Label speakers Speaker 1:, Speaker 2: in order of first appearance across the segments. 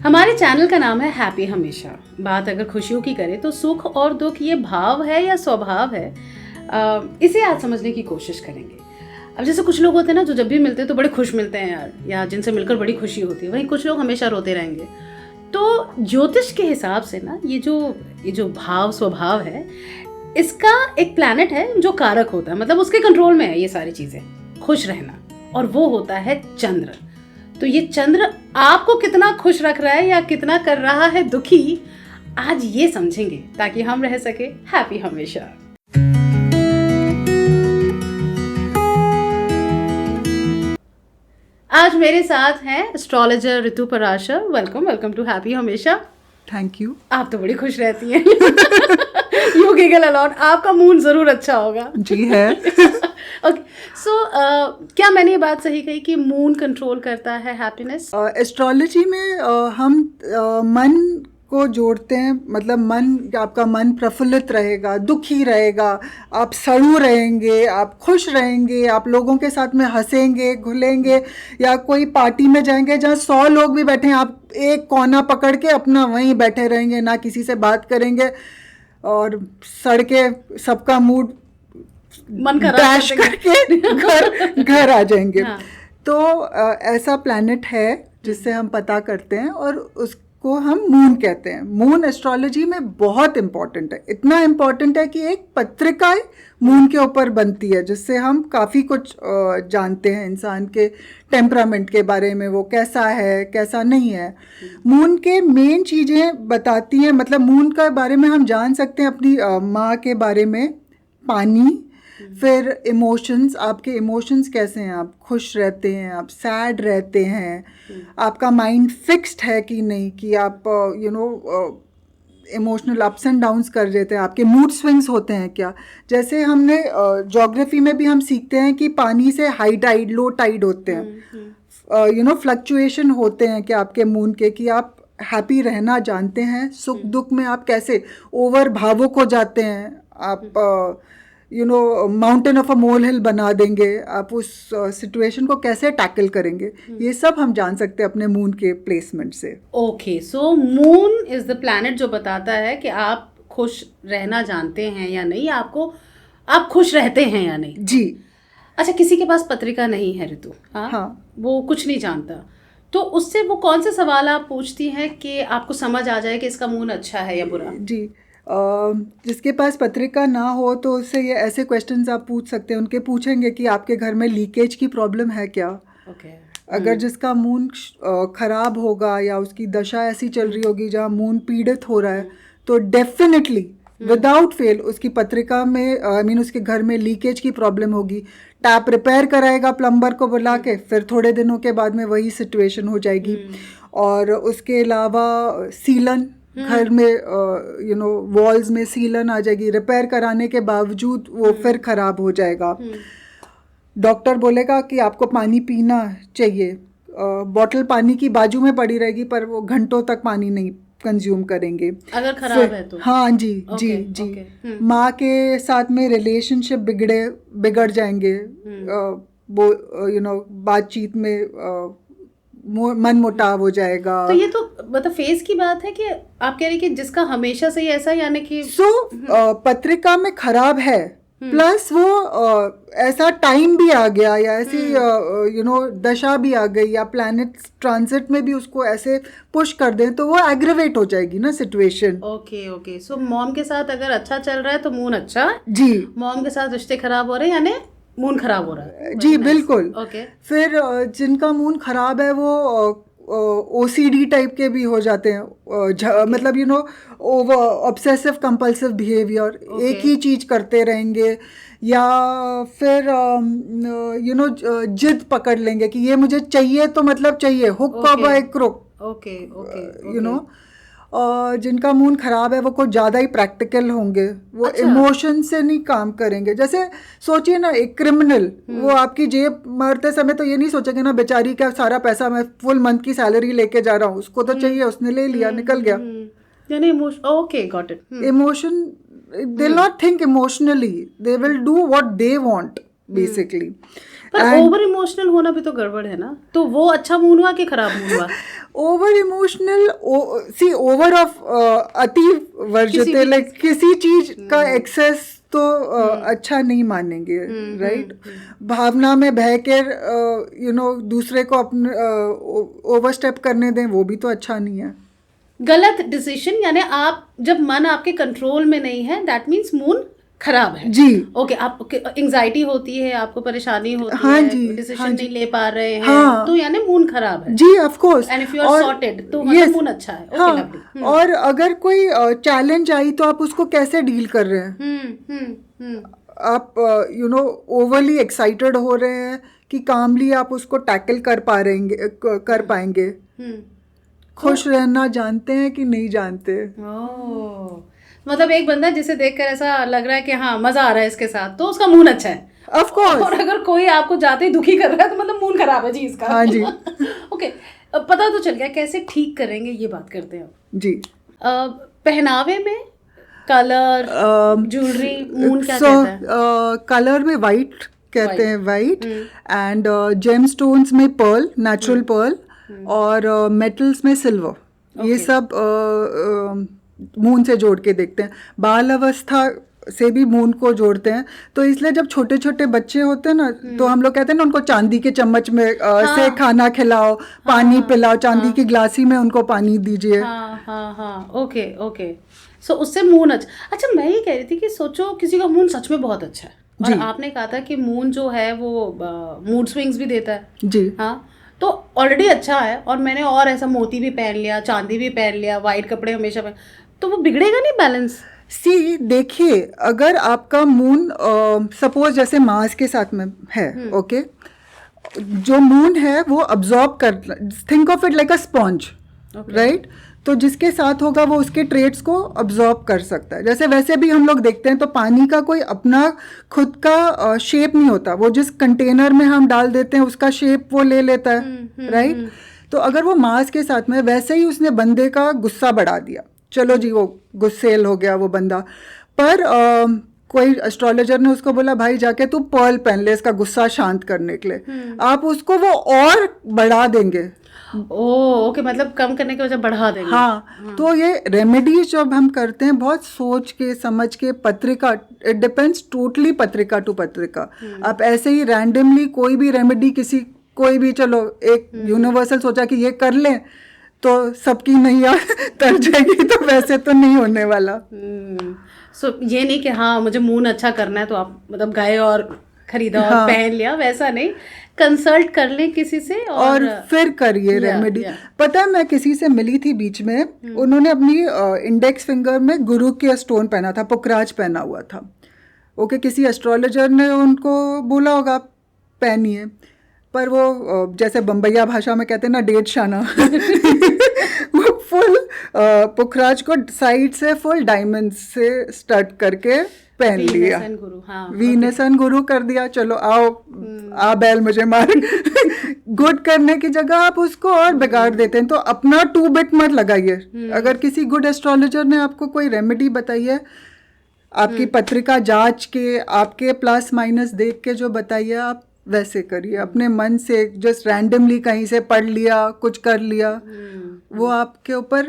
Speaker 1: हमारे चैनल का नाम है हैप्पी हमेशा। बात अगर खुशियों की करें तो सुख और दुख ये भाव है या स्वभाव है, इसे आज समझने की कोशिश करेंगे। अब जैसे कुछ लोग होते हैं ना जो जब भी मिलते हैं तो बड़े खुश मिलते हैं यार, या जिनसे मिलकर बड़ी खुशी होती है, वहीं कुछ लोग हमेशा रोते रहेंगे। तो ज्योतिष के हिसाब से ना ये जो भाव स्वभाव है, इसका एक प्लैनेट है जो कारक होता है, मतलब उसके कंट्रोल में है ये सारी चीज़ें, खुश रहना, और वो होता है चंद्र। तो ये चंद्र आपको कितना खुश रख रहा है या कितना कर रहा है दुखी, आज ये समझेंगे ताकि हम रह सके हैप्पी हमेशा। आज मेरे साथ हैं astrologer Ritu Parashar. Welcome to happy Hamesha.
Speaker 2: Thank you.
Speaker 1: आप तो बड़ी खुश रहती हैं। You giggle a lot. आपका मूड जरूर अच्छा होगा।
Speaker 2: जी है।
Speaker 1: ओके, सो क्या मैंने ये बात सही कही कि मून कंट्रोल करता है हैप्पीनेस?
Speaker 2: एस्ट्रोलॉजी में हम मन को जोड़ते हैं, मतलब आपका मन प्रफुल्लित रहेगा, दुखी रहेगा, आप सड़ू रहेंगे, आप खुश रहेंगे, आप लोगों के साथ में हंसेंगे, घुलेंगे, या कोई पार्टी में जाएंगे जहाँ 100 लोग भी बैठे हैं, आप एक कोना पकड़ के अपना वहीं बैठे रहेंगे, ना किसी से बात करेंगे और सड़ के सबका मूड
Speaker 1: मन
Speaker 2: क्रैश करके घर आ जाएंगे।
Speaker 1: हाँ।
Speaker 2: तो ऐसा प्लैनेट है जिससे हम पता करते हैं और उसको हम मून कहते हैं। मून एस्ट्रोलॉजी में बहुत इम्पॉर्टेंट है, इतना इम्पॉर्टेंट है कि एक पत्रिका मून के ऊपर बनती है, जिससे हम काफ़ी कुछ जानते हैं इंसान के टेम्परामेंट के बारे में, वो कैसा है कैसा नहीं है। मून के मेन चीज़ें बताती हैं, मतलब मून के बारे में हम जान सकते हैं अपनी माँ के बारे में, पानी, फिर इमोशंस, आपके इमोशंस कैसे हैं, आप खुश रहते हैं, आप सैड रहते हैं, आपका माइंड फिक्स्ड है कि नहीं, कि आप इमोशनल अप्स एंड डाउन्स कर देते हैं, आपके मूड स्विंग्स होते हैं क्या। जैसे हमने ज्योग्राफी में भी हम सीखते हैं कि पानी से हाई टाइड लो टाइड होते हैं, फ्लक्चुएशन होते हैं कि आपके मून के, कि आप हैप्पी रहना जानते हैं, सुख दुख में आप कैसे ओवर भावुक हो जाते हैं, आप माउंटेन ऑफ अ मोल हिल बना देंगे, आप उस सिचुएशन को कैसे टैकल करेंगे, ये सब हम जान सकते हैं अपने मून के प्लेसमेंट से।
Speaker 1: Okay, so moon is the planet जो बताता है कि आप खुश रहना जानते हैं या नहीं, आप खुश रहते हैं या नहीं।
Speaker 2: जी।
Speaker 1: अच्छा, किसी के पास पत्रिका नहीं है ऋतु,
Speaker 2: हाँ,
Speaker 1: वो कुछ नहीं जानता, तो उससे वो कौन से सवाल आप पूछती हैं कि आपको समझ आ जाए कि इसका मून अच्छा है या बुरा?
Speaker 2: जी, जिसके पास पत्रिका ना हो तो उससे ये ऐसे क्वेश्चंस आप पूछ सकते हैं, उनके पूछेंगे कि आपके घर में लीकेज की प्रॉब्लम है क्या। अगर जिसका मून खराब होगा या उसकी दशा ऐसी चल रही होगी जहाँ मून पीड़ित हो रहा है, तो डेफिनेटली विदाउट फेल उसकी पत्रिका में उसके घर में लीकेज की प्रॉब्लम होगी। टैप रिपेयर कराएगा प्लम्बर को बुला के, फिर थोड़े दिनों के बाद में वही सिचुएशन हो जाएगी। और उसके अलावा सीलन, घर में वॉल्स में सीलन आ जाएगी, रिपेयर कराने के बावजूद वो फिर खराब हो जाएगा। डॉक्टर बोलेगा कि आपको पानी पीना चाहिए, बॉटल पानी की बाजू में पड़ी रहेगी पर वो घंटों तक पानी नहीं कंज्यूम करेंगे
Speaker 1: अगर खराब है तो।
Speaker 2: हाँ जी, जी। माँ के साथ में रिलेशनशिप बिगड़ जाएंगे, बातचीत में मन मुटाव हो जाएगा।
Speaker 1: तो ये तो मतलब फेस की बात है कि आप कह रही कि जिसका हमेशा से ही ऐसा, यानी कि
Speaker 2: पत्रिका में खराब है, प्लस वो ऐसा टाइम भी आ गया या ऐसी दशा भी आ गई, या प्लैनेट ट्रांजिट में भी उसको ऐसे पुश कर दें तो वो एग्रेवेट हो जाएगी ना सिचुएशन।
Speaker 1: ओके, सो मॉम के साथ अगर अच्छा चल रहा है तो मून अच्छा
Speaker 2: जी,
Speaker 1: मॉम के साथ रिश्ते खराब हो रहे हैं यानी मून खराब हो रहा है।
Speaker 2: जी बिल्कुल।
Speaker 1: ओके।
Speaker 2: फिर जिनका मून खराब है वो OCD टाइप के भी हो जाते हैं, मतलब ओवर ऑब्सेसिव कंपल्सिव बिहेवियर, एक ही चीज करते रहेंगे, या फिर जिद पकड़ लेंगे कि ये मुझे चाहिए तो मतलब चाहिए, हुक बाय क्रुक। ओके। और जिनका मून खराब है वो कुछ ज़्यादा ही प्रैक्टिकल होंगे, वो इमोशन से नहीं काम करेंगे। जैसे सोचिए ना, एक क्रिमिनल वो आपकी जेब मारते समय तो ये नहीं सोचेंगे ना, बेचारी का सारा पैसा मैं फुल मंथ की सैलरी लेके जा रहा हूँ, उसको तो चाहिए, उसने ले लिया, निकल गया।
Speaker 1: Okay, got it.
Speaker 2: Emotion, they will not think emotionally, they will do what they want. Basically.
Speaker 1: पर ओवर इमोशनल होना भी तो गड़बड़ है ना, तो वो अच्छा मूड हुआ कि खराब मूड हुआ?
Speaker 2: Over emotional, see over of अति वर्जते, लाइक किसी चीज का एक्सेस तो अच्छा नहीं मानेंगे, राइट? भावना में बह कर दूसरे को अपने ओवर स्टेप करने दें, वो भी तो अच्छा नहीं है।
Speaker 1: गलत डिसीजन, यानी आप जब मन आपके कंट्रोल में नहीं है, दैट मीन्स मूड खराब है
Speaker 2: जी।
Speaker 1: ओके, आपको एंजाइटी होती है, आपको परेशानी होती
Speaker 2: हाँ
Speaker 1: है,
Speaker 2: जी,
Speaker 1: डिसीजन
Speaker 2: हाँ
Speaker 1: नहीं
Speaker 2: जी,
Speaker 1: ले पा रहे हैं,
Speaker 2: हाँ,
Speaker 1: तो यानी मूड खराब है
Speaker 2: जी, of course.
Speaker 1: And if you are sorted तो मतलब मूड अच्छा है।
Speaker 2: हाँ,
Speaker 1: ओके, लवली।
Speaker 2: और अगर कोई चैलेंज आई तो आप उसको कैसे डील कर रहे हैं? आप ओवरली एक्साइटेड हो रहे हैं कि कामली आप उसको टैकल कर पाएंगे? खुश रहना जानते हैं कि नहीं जानते?
Speaker 1: मतलब एक बंदा जिसे देखकर ऐसा लग रहा है कि हाँ मजा आ रहा है इसके साथ, तो उसका मूड अच्छा है।
Speaker 2: Of course.
Speaker 1: और अगर कोई आपको जाते ही दुखी कर रहा है तो मतलब मूड खराब है जी इसका।
Speaker 2: हाँ जी।
Speaker 1: ओके, पता तो चल गया, कैसे ठीक करेंगे ये बात करते हैं
Speaker 2: जी।
Speaker 1: पहनावे में कलर, ज्वेलरी, मूड क्या कहता है?
Speaker 2: कलर में वाइट कहते हैं, वाइट, एंड जेम स्टोन्स में पर्ल, नेचुरल पर्ल, और मेटल्स में सिल्वर। ये सब मून से जोड़ के देखते हैं। बाल अवस्था से भी मून को जोड़ते हैं, तो इसलिए जब छोटे छोटे बच्चे होते हैं ना, तो हम लोग कहते हैं ना उनको चांदी के चम्मच में से खाना खिलाओ, पानी पिलाओ, चांदी की ग्लासी में उनको पानी दीजिए।
Speaker 1: ओके ओके, सो उससे मून अच्छा। मैं ये कह रही थी कि सोचो किसी का मून सच में बहुत अच्छा है, और आपने कहा था कि मून जो है वो मूड स्विंग्स भी देता है
Speaker 2: जी।
Speaker 1: हाँ, तो ऑलरेडी अच्छा है, और मैंने और ऐसा मोती भी पहन लिया, चांदी भी पहन लिया, वाइट कपड़े हमेशा पहन, तो वो बिगड़ेगा नहीं बैलेंस?
Speaker 2: सी देखिए, अगर आपका मून सपोज जैसे मार्स के साथ में है, ओके, जो मून है वो अब्जॉर्ब कर, think of it like a sponge, right? तो जिसके साथ होगा वो उसके ट्रेट्स को अब्जॉर्ब कर सकता है। जैसे वैसे भी हम लोग देखते हैं तो पानी का कोई अपना खुद का शेप नहीं होता, वो जिस कंटेनर में हम डाल देते हैं उसका शेप वो ले लेता है, राइट? तो अगर वो मार्स के साथ में, वैसे ही उसने बंदे का गुस्सा बढ़ा दिया, चलो जी वो गुस्सेल हो गया वो बंदा, पर कोई एस्ट्रोलॉजर ने उसको बोला भाई जाके तू पर्ल पहन ले इसका गुस्सा शांत करने के लिए, आप उसको वो और बढ़ा देंगे।
Speaker 1: ओके, मतलब कम करने के वजह बढ़ा देंगे।
Speaker 2: हाँ, तो ये रेमेडीज जब हम करते हैं बहुत सोच के समझ के, पत्रिका, इट डिपेंड्स टोटली पत्रिका टू पत्रिका। आप ऐसे ही रैंडमली कोई भी रेमेडी कोई भी चलो एक यूनिवर्सल सोचा कि ये कर लें तो सबकी नैया तर जाएगी, तो वैसे तो नहीं होने वाला।
Speaker 1: सो ये नहीं कि हाँ मुझे मून अच्छा करना है तो आप मतलब गए और खरीदा और पहन लिया, वैसा नहीं, कंसल्ट कर ले किसी से और
Speaker 2: फिर करिए रेमेडी। पता है मैं किसी से मिली थी बीच में, उन्होंने अपनी इंडेक्स फिंगर में गुरु के स्टोन पहना था, पुखराज पहना हुआ था, ओके, किसी एस्ट्रोलॉजर ने उनको बोला होगा पहनिए, पर वो जैसे बम्बैया भाषा में कहते हैं ना डेढ़ शाना वो फुल पुखराज को साइड से फुल डायमंड से स्टड करके पहन लिया, वीनस एंड गुरु कर दिया, चलो आओ आ बैल मुझे मार। गुड करने की जगह आप उसको और बिगाड़ देते हैं, तो अपना 2 बिट मत लगाइए। अगर किसी गुड एस्ट्रोलॉजर ने आपको कोई रेमेडी बताई है, आपकी पत्रिका जांच के, आपके प्लस माइनस देख के जो बताइए आप वैसे करिए, अपने मन से जस्ट रैंडमली कहीं से पढ़ लिया, कुछ कर लिया, वो आपके ऊपर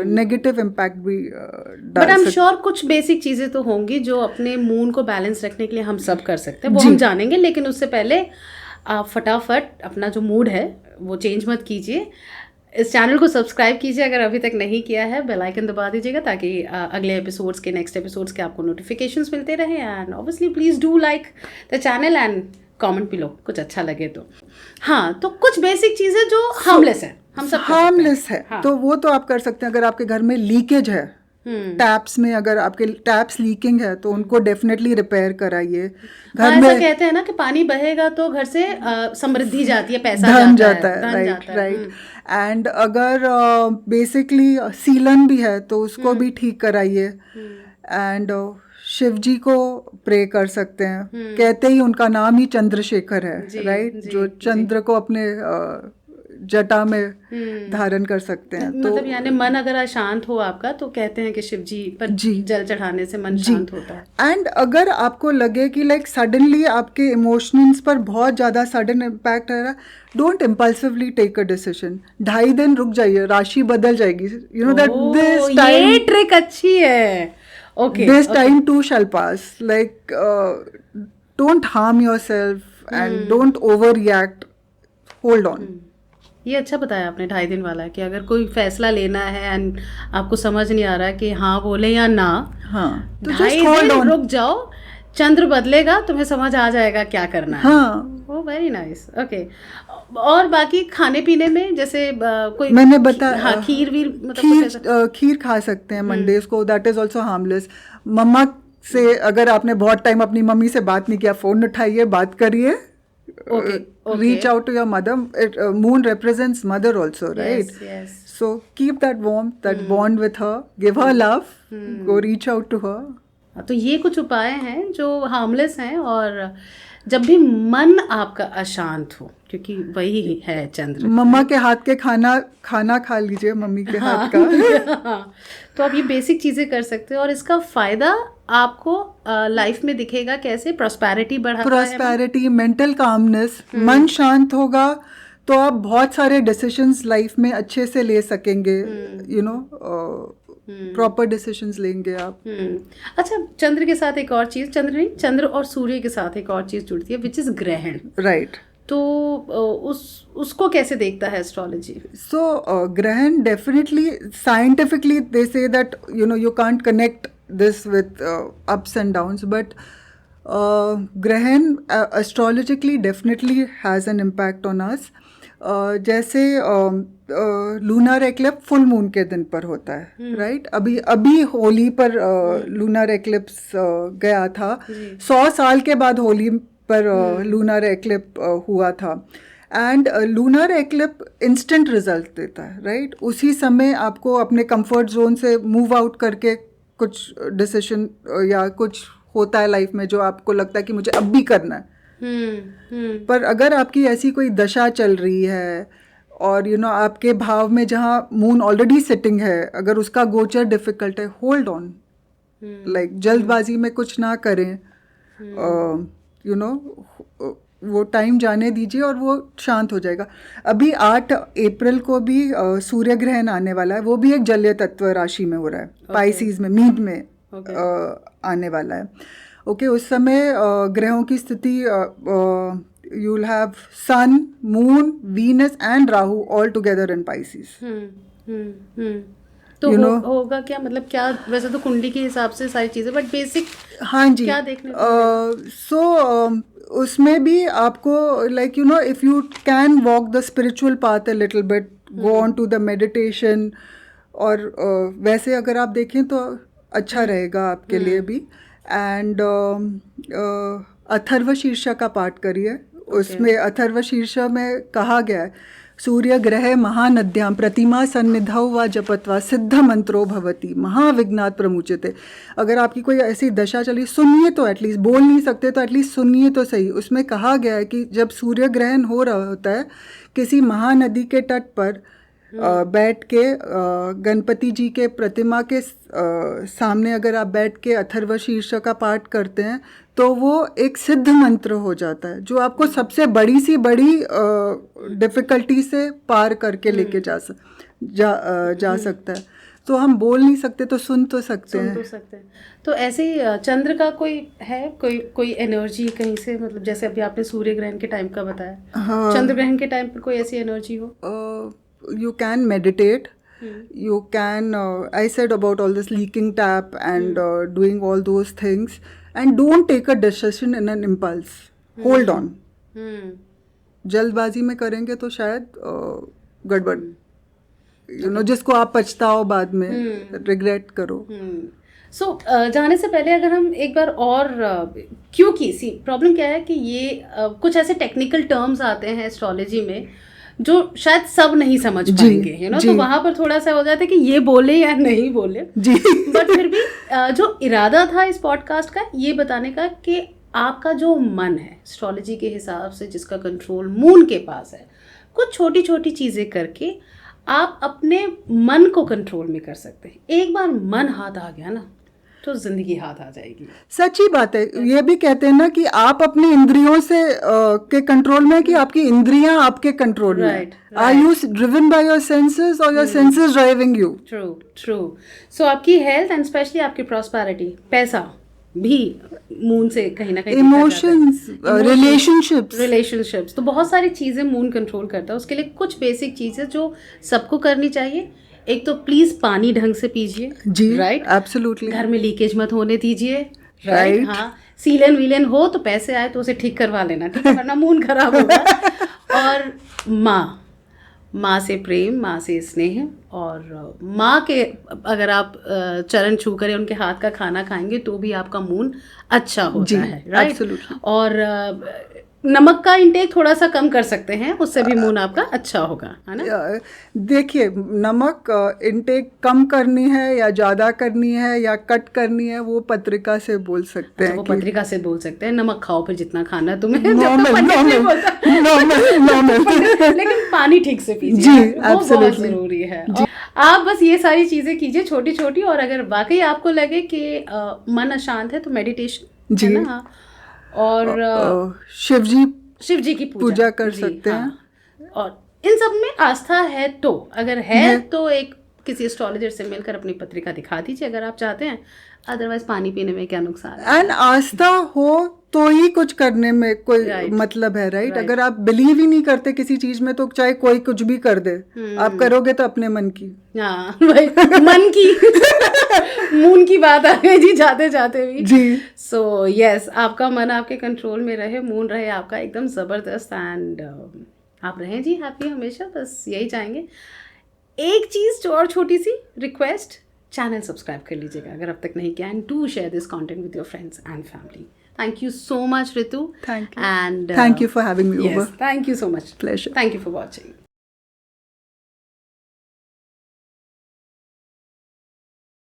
Speaker 2: नेगेटिव इम्पैक्ट भी
Speaker 1: बट आई एम श्योर कुछ बेसिक चीज़ें तो होंगी जो अपने मूड को बैलेंस रखने के लिए हम सब कर सकते हैं, वो हम जानेंगे, लेकिन उससे पहले आप फटाफट अपना जो मूड है वो चेंज मत कीजिए। इस चैनल को सब्सक्राइब कीजिए अगर अभी तक नहीं किया है, बेल आइकन दबा दीजिएगा ताकि अगले एपिसोड्स के, नेक्स्ट एपिसोड्स के आपको नोटिफिकेशंस मिलते रहें, and obviously please do like the channel and comment भी लो कुछ अच्छा लगे तो। हाँ, तो कुछ बेसिक चीज़ें जो हार्मलेस है, हम सब
Speaker 2: हार्मलेस है, हाँ। तो वो तो आप कर सकते हैं। अगर आपके घर में लीकेज है, टैप्स में अगर आपके टैप्स लीकिंग है तो उनको डेफिनेटली रिपेयर कराइए।
Speaker 1: घर में ऐसा कहते हैं ना कि पानी बहेगा तो घर से समृद्धि जाती है, पैसा
Speaker 2: धन जाता है, राइट। एंड अगर बेसिकली सीलन भी है तो उसको भी ठीक कराइए। एंड शिव जी को प्रे कर सकते हैं, कहते ही उनका नाम ही चंद्रशेखर है, राइट, जो चंद्र को अपने जटा में धारण कर सकते हैं। तो
Speaker 1: मतलब यानी मन अगर अशांत हो आपका तो कहते हैं कि शिव जी पर जल चढ़ाने से मन शांत होता है।
Speaker 2: एंड अगर आपको लगे कि लाइक सडनली आपके इमोशंस पर बहुत ज़्यादा सडन इम्पैक्ट है, don't impulsively take a decision. 2.5 दिन रुक जाइए, राशि बदल जाएगी। You know that this time,
Speaker 1: ये ट्रिक अच्छी है। Okay,
Speaker 2: this time too shall pass. Like don't harm yourself and don't over react, hold on.
Speaker 1: ये अच्छा बताया आपने 2.5 दिन वाला, कि अगर कोई फैसला लेना है एंड आपको समझ नहीं आ रहा है कि हाँ बोले या ना,
Speaker 2: हाँ, तो
Speaker 1: 2.5 दिन रुक जाओ, चंद्र बदलेगा, तुम्हें समझ आ जाएगा क्या करना है।
Speaker 2: हाँ,
Speaker 1: वो वेरी नाइस। ओके, और बाकी खाने पीने में जैसे कोई
Speaker 2: मैंने बताया,
Speaker 1: हाँ, खीर वीर, मतलब
Speaker 2: खीर खा सकते हैं मंडेज को, दैट इज ऑल्सो हार्मलेस। मम्मा से अगर आपने बहुत टाइम अपनी मम्मी से बात नहीं किया, फोन उठाइए, बात करिए, reach out to your mother. Moon represents mother also, right?
Speaker 1: Yes.
Speaker 2: So keep that warmth, that bond with her, give her love, go reach out to her.
Speaker 1: तो ये कुछ उपाय हैं जो हार्मलेस हैं, और जब भी मन आपका अशांत हो, क्योंकि वही है चंद्र,
Speaker 2: मम्मा के हाथ के खाना खा लीजिए, मम्मी के हाथ का।
Speaker 1: तो आप ये बेसिक चीज़ें कर सकते हो, और इसका फ़ायदा आपको लाइफ में दिखेगा कैसे? प्रॉस्पेरिटी बढ़ाता है,
Speaker 2: प्रॉस्पेरिटी, मेंटल कामनेस। मन शांत होगा तो आप बहुत सारे डिसीजंस लाइफ में अच्छे से ले सकेंगे, यू नो, प्रॉपर डिसीजंस लेंगे आप।
Speaker 1: अच्छा, चंद्र के साथ एक और चीज़, चंद्र और सूर्य के साथ एक और चीज़ जुड़ती है, विच इज़ ग्रहण,
Speaker 2: राइट?
Speaker 1: तो उसको कैसे देखता है एस्ट्रोलॉजी?
Speaker 2: सो ग्रहण, definitely scientifically they say that you know you can't connect this with ups and downs, but grahan astrologically definitely has an impact on us. जैसे लूनर एक्लिप्स फुल मून के दिन पर होता है, राइट? अभी होली पर लूनर एक्लिप्स गया था, 100 साल के बाद होली पर लूनर एक्लिप हुआ था। एंड लूनर एक्लिप इंस्टेंट रिजल्ट देता है, राइट? उसी समय आपको अपने कंफर्ट जोन से मूव आउट करके कुछ डिसीजन या कुछ होता है लाइफ में जो आपको लगता है कि मुझे अब भी करना है। पर अगर आपकी ऐसी कोई दशा चल रही है और यू नो आपके भाव में जहाँ मून ऑलरेडी सिटिंग है, अगर उसका गोचर डिफिकल्ट है, होल्ड ऑन। लाइक जल्दबाजी में कुछ ना करें, यू नो, वो टाइम जाने दीजिए और वो शांत हो जाएगा। अभी 8 अप्रैल को भी सूर्य ग्रहण आने वाला है, वो भी एक जलीय तत्व राशि में हो रहा है, पाइसीज में, मीन में आने वाला है। ओके, उस समय ग्रहों की स्थिति, you will have sun, moon, Venus and Rahu all together in Pisces.
Speaker 1: तो होगा क्या, मतलब क्या, वैसे तो कुंडली के हिसाब से सारी चीज़ें, बट बेसिक
Speaker 2: हाँ जी,
Speaker 1: क्या देखने को
Speaker 2: सो उसमें भी आपको like you know if you can walk the spiritual path a little bit, go on to the meditation, और वैसे अगर आप देखें तो अच्छा रहेगा आपके लिए भी। एंड अथर्व शीर्षा का पाठ करिए। उसमें अथर्व शीर्षा में कहा गया है, सूर्य ग्रह महानद्यां प्रतिमा सन्निधौ व जपत्वा सिद्ध मंत्रो भवति महाविघ्नात् प्रमुच्यते। अगर आपकी कोई ऐसी दशा चली, सुनिए तो एटलीस्ट, बोल नहीं सकते तो एटलीस्ट सुनिए तो सही। उसमें कहा गया है कि जब सूर्य ग्रहण हो रहा होता है, किसी महानदी के तट पर बैठ के गणपति जी के प्रतिमा के सामने अगर आप बैठ के अथर्व शीर्ष का पाठ करते हैं तो वो एक सिद्ध मंत्र हो जाता है, जो आपको सबसे बड़ी सी बड़ी डिफ़िकल्टी से पार करके लेके जा सकता है। तो हम बोल नहीं सकते तो सुन तो सकते हैं।
Speaker 1: तो ऐसे ही चंद्र का कोई है, कोई एनर्जी कहीं से, मतलब जैसे अभी आपने सूर्य ग्रहण के टाइम का बताया,
Speaker 2: हाँ,
Speaker 1: चंद्र ग्रहण के टाइम पर कोई ऐसी एनर्जी हो?
Speaker 2: You can meditate. You can, I said about all this leaking tap and doing all those things, and don't take a decision in an impulse. Hold on. जल्दबाजी में करेंगे तो शायद गड़बड़, you know, जिसको आप पछताओ बाद में, रिग्रेट करो।
Speaker 1: सो जाने से पहले अगर हम एक बार और, क्योंकि सी प्रॉब्लम क्या है कि ये कुछ ऐसे टेक्निकल टर्म्स आते हैं एस्ट्रोलॉजी में जो शायद सब नहीं समझ पाएंगे, यू नो, तो वहाँ पर थोड़ा सा हो जाता है कि ये बोले या नहीं बोले जी। बट फिर भी जो इरादा था इस पॉडकास्ट का, ये बताने का कि आपका जो मन है एस्ट्रोलॉजी के हिसाब से, जिसका कंट्रोल मून के पास है, कुछ छोटी छोटी चीज़ें करके आप अपने मन को कंट्रोल में कर सकते हैं। एक बार मन हाथ आ गया ना तो जिंदगी हाथ आ जाएगी।
Speaker 2: सच्ची बात है। ये भी कहते हैं ना कि आप अपनी इंद्रियों से के कंट्रोल में, कि आपकी इंद्रियां आपके कंट्रोल में।
Speaker 1: Right.
Speaker 2: Are you driven by your senses और your senses driving you?
Speaker 1: True. So आपकी हेल्थ एंड स्पेशली आपकी प्रॉस्पेरिटी, पैसा भी मून से कहीं ना कहीं,
Speaker 2: इमोशंस, रिलेशनशिप्स,
Speaker 1: तो बहुत सारी चीज़ें मून कंट्रोल करता है। उसके लिए कुछ बेसिक चीज़ें जो सबको करनी चाहिए। एक तो प्लीज पानी ढंग से पीजिए
Speaker 2: जी,
Speaker 1: राइट,
Speaker 2: एब्सोल्युटली।
Speaker 1: घर में लीकेज मत होने दीजिए,
Speaker 2: राइट।
Speaker 1: हाँ, सीलन वीलन हो तो पैसे आए तो उसे ठीक करवा लेना, ठीक है, वरना मून खराब होगा। और माँ से प्रेम, माँ से स्नेह, और माँ के अगर आप चरण छू कर उनके हाथ का खाना खाएंगे तो भी आपका मून अच्छा होता है, राइट।
Speaker 2: absolutely.
Speaker 1: और नमक का इंटेक थोड़ा सा कम कर सकते हैं, उससे भी मून आपका अच्छा होगा, है ना।
Speaker 2: देखिए, नमक इंटेक कम करनी है या ज़्यादा करनी है या कट करनी है, वो पत्रिका से बोल सकते हैं।
Speaker 1: वो पत्रिका से बोल सकते हैं। नमक खाओ फिर जितना खाना है तुम्हें, लेकिन पानी ठीक से पीजिए जी, वो बहुत जरूरी है। आप बस ये सारी चीजें कीजिए छोटी छोटी, और अगर वाकई आपको लगे कि मन अशांत है तो मेडिटेशन जी, है ना, और शिव जी की पूजा कर सकते हैं। और इन सब में आस्था है तो, अगर है तो एक किसी एस्ट्रोलॉजर से मिलकर अपनी पत्रिका दिखा दीजिए अगर आप चाहते हैं, अदरवाइज पानी पीने में क्या नुकसान है।
Speaker 2: एंड आस्था हो तो ही कुछ करने में कोई मतलब है, राइट। अगर आप बिलीव ही नहीं करते किसी चीज में तो चाहे कोई कुछ भी कर दे, आप करोगे तो अपने मन की,
Speaker 1: हाँ भाई, मन की मून की बात आ गई जी जाते जाते भी जी। सो यस, आपका मन आपके कंट्रोल में रहे, मून रहे आपका एकदम जबरदस्त, एंड आप रहें जी हैप्पी हमेशा, बस यही चाहेंगे। एक चीज जो और छोटी सी रिक्वेस्ट, चैनल सब्सक्राइब कर लीजिएगा अगर अब तक नहीं किया, and do share this content with your friends and family. Thank you so much, Ritu.
Speaker 2: Thank you.
Speaker 1: And
Speaker 2: thank you for having me over.
Speaker 1: Thank you so much.
Speaker 2: Pleasure.
Speaker 1: Thank you for watching.